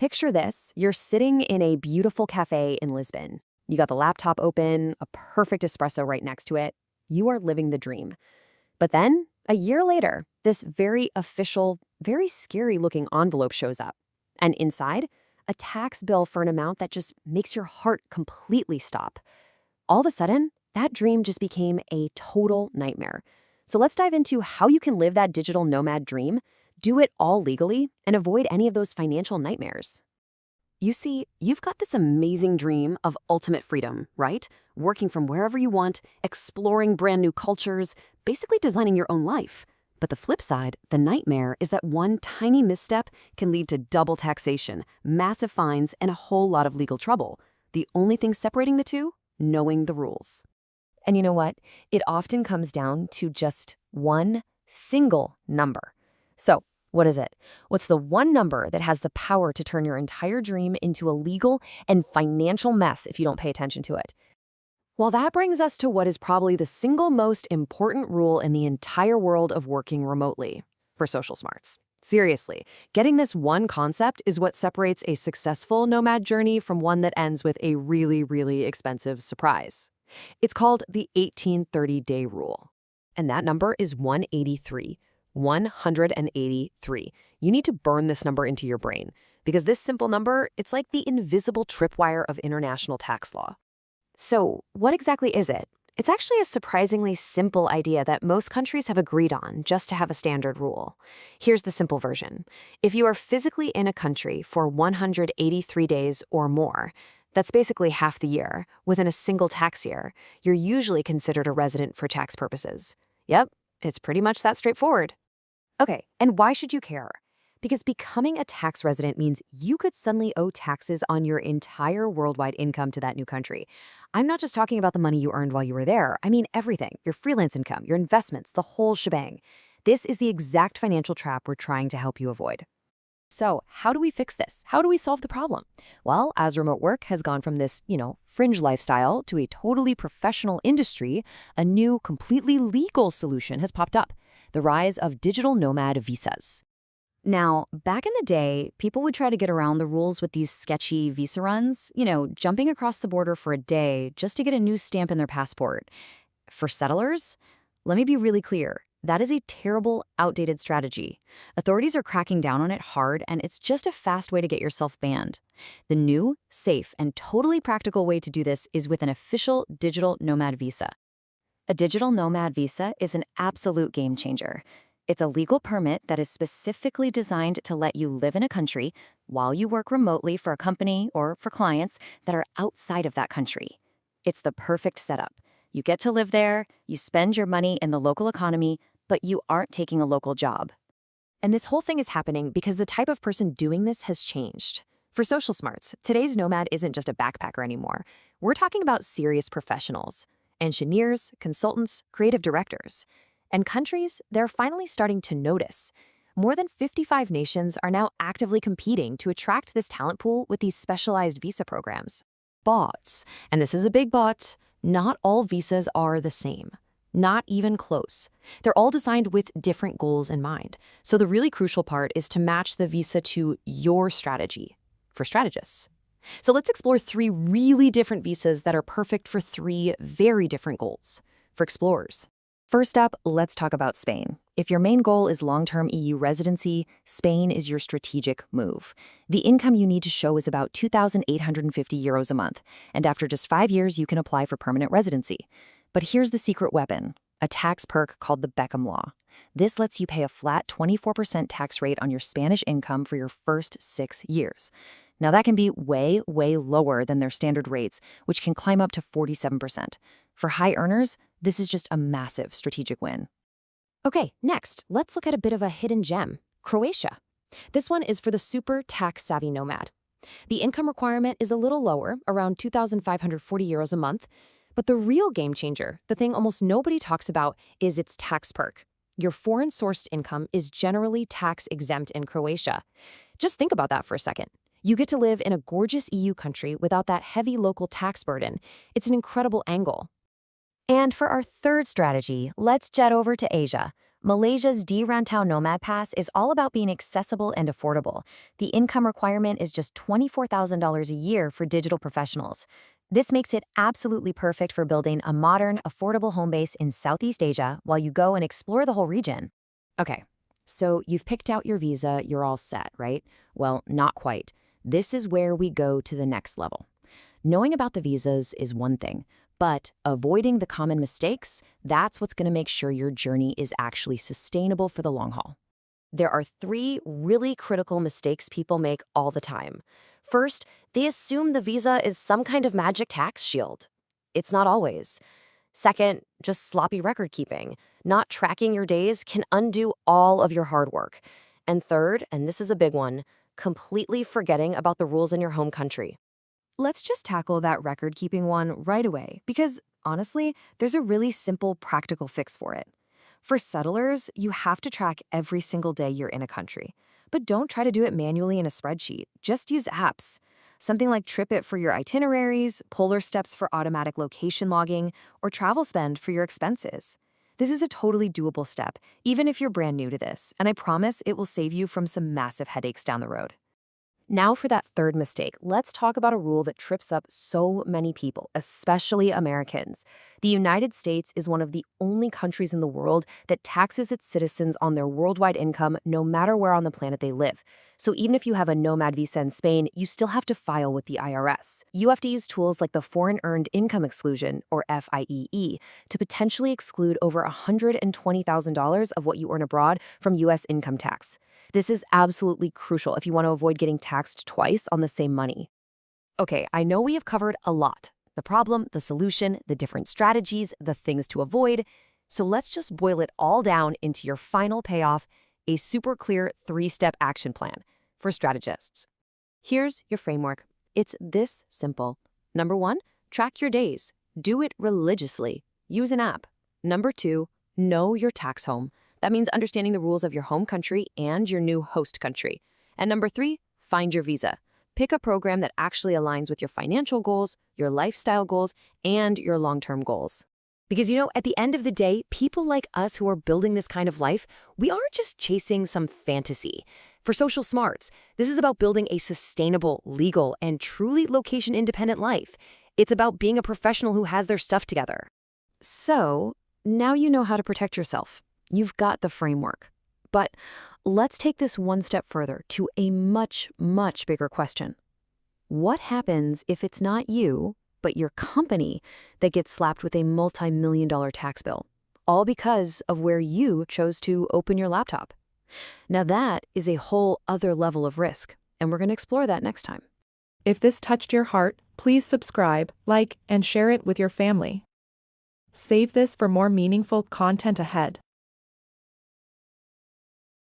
Picture this. You're sitting in a beautiful cafe in Lisbon. You got the laptop open, a perfect espresso right next to it. You are living the dream. But then, a year later, this very official, very scary-looking envelope shows up. And inside, a tax bill for an amount that just makes your heart completely stop. All of a sudden, that dream just became a total nightmare. So let's dive into how you can live that digital nomad dream, do it all legally, and avoid any of those financial nightmares. You see, you've got this amazing dream of ultimate freedom, right? Working from wherever you want, exploring brand new cultures, basically designing your own life. But the flip side, the nightmare, is that one tiny misstep can lead to double taxation, massive fines, and a whole lot of legal trouble. The only thing separating the two? Knowing the rules. And you know what? It often comes down to just one single number. So, what is it? What's the one number that has the power to turn your entire dream into a legal and financial mess if you don't pay attention to it? Well, that brings us to what is probably the single most important rule in the entire world of working remotely for social smarts. Seriously, getting this one concept is what separates a successful nomad journey from one that ends with a really, really expensive surprise. It's called the 1830-day rule. And that number is 183. 183. You need to burn this number into your brain, because this simple number, it's like the invisible tripwire of international tax law. So, what exactly is it? It's actually a surprisingly simple idea that most countries have agreed on just to have a standard rule. Here's the simple version. If you are physically in a country for 183 days or more, that's basically half the year, within a single tax year, you're usually considered a resident for tax purposes. Yep, it's pretty much that straightforward. Okay, and why should you care? Because becoming a tax resident means you could suddenly owe taxes on your entire worldwide income to that new country. I'm not just talking about the money you earned while you were there. I mean everything, your freelance income, your investments, the whole shebang. This is the exact financial trap we're trying to help you avoid. So, how do we fix this? How do we solve the problem? Well, as remote work has gone from this, fringe lifestyle to a totally professional industry, a new, completely legal solution has popped up: the rise of digital nomad visas. Now, back in the day, people would try to get around the rules with these sketchy visa runs, jumping across the border for a day just to get a new stamp in their passport. For settlers, let me be really clear. That is a terrible, outdated strategy. Authorities are cracking down on it hard, and it's just a fast way to get yourself banned. The new, safe, and totally practical way to do this is with an official digital nomad visa. A digital nomad visa is an absolute game changer. It's a legal permit that is specifically designed to let you live in a country while you work remotely for a company or for clients that are outside of that country. It's the perfect setup. You get to live there, you spend your money in the local economy, but you aren't taking a local job. And this whole thing is happening because the type of person doing this has changed. For social smarts, today's nomad isn't just a backpacker anymore. We're talking about serious professionals: engineers, consultants, creative directors. And countries, they're finally starting to notice. More than 55 nations are now actively competing to attract this talent pool with these specialized visa programs. But, and this is a big but, not all visas are the same. Not even close. They're all designed with different goals in mind. So the really crucial part is to match the visa to your strategy, for strategists. So let's explore 3 really different visas that are perfect for 3 very different goals. For explorers. First up, let's talk about Spain. If your main goal is long-term EU residency, Spain is your strategic move. The income you need to show is about 2,850 euros a month, and after just 5 years, you can apply for permanent residency. But here's the secret weapon: a tax perk called the Beckham Law. This lets you pay a flat 24% tax rate on your Spanish income for your first 6 years. Now, that can be way, way lower than their standard rates, which can climb up to 47%. For high earners, this is just a massive strategic win. Okay, next, let's look at a bit of a hidden gem: Croatia. This one is for the super tax-savvy nomad. The income requirement is a little lower, around 2,540 euros a month, but the real game changer, the thing almost nobody talks about, is its tax perk. Your foreign-sourced income is generally tax-exempt in Croatia. Just think about that for a second. You get to live in a gorgeous EU country without that heavy local tax burden. It's an incredible angle. And for our third strategy, let's jet over to Asia. Malaysia's D-Rantau Nomad Pass is all about being accessible and affordable. The income requirement is just $24,000 a year for digital professionals. This makes it absolutely perfect for building a modern, affordable home base in Southeast Asia while you go and explore the whole region. Okay, so you've picked out your visa, you're all set, right? Well, not quite. This is where we go to the next level. Knowing about the visas is one thing, but avoiding the common mistakes, that's what's going to make sure your journey is actually sustainable for the long haul. There are three really critical mistakes people make all the time. First, they assume the visa is some kind of magic tax shield. It's not always. Second, just sloppy record keeping. Not tracking your days can undo all of your hard work. And third, and this is a big one, completely forgetting about the rules in your home country. Let's just tackle that record-keeping one right away, because honestly, there's a really simple, practical fix for it. For settlers, you have to track every single day you're in a country. But don't try to do it manually in a spreadsheet. Just use apps. Something like TripIt for your itineraries, Polar Steps for automatic location logging, or Travel Spend for your expenses. This is a totally doable step, even if you're brand new to this, and I promise it will save you from some massive headaches down the road. Now for that third mistake, let's talk about a rule that trips up so many people, especially Americans. The United States is one of the only countries in the world that taxes its citizens on their worldwide income no matter where on the planet they live. So even if you have a Nomad visa in Spain, you still have to file with the IRS. You have to use tools like the Foreign Earned Income Exclusion, or FIEE, to potentially exclude over $120,000 of what you earn abroad from U.S. income tax. This is absolutely crucial if you want to avoid getting taxed twice on the same money. Okay, I know we have covered a lot. The problem, the solution, the different strategies, the things to avoid. So let's just boil it all down into your final payoff, a super clear 3-step action plan for strategists. Here's your framework. It's this simple. Number 1, track your days. Do it religiously. Use an app. Number 2, know your tax home. That means understanding the rules of your home country and your new host country. And number 3, find your visa. Pick a program that actually aligns with your financial goals, your lifestyle goals, and your long-term goals. Because, at the end of the day, people like us who are building this kind of life, we aren't just chasing some fantasy. For social smarts, this is about building a sustainable, legal, and truly location-independent life. It's about being a professional who has their stuff together. So, now you know how to protect yourself. You've got the framework. But let's take this one step further to a much, much bigger question. What happens if it's not you, but your company that gets slapped with a multi-million-dollar tax bill, all because of where you chose to open your laptop? Now that is a whole other level of risk, and we're going to explore that next time. If this touched your heart, please subscribe, like, and share it with your family. Save this for more meaningful content ahead.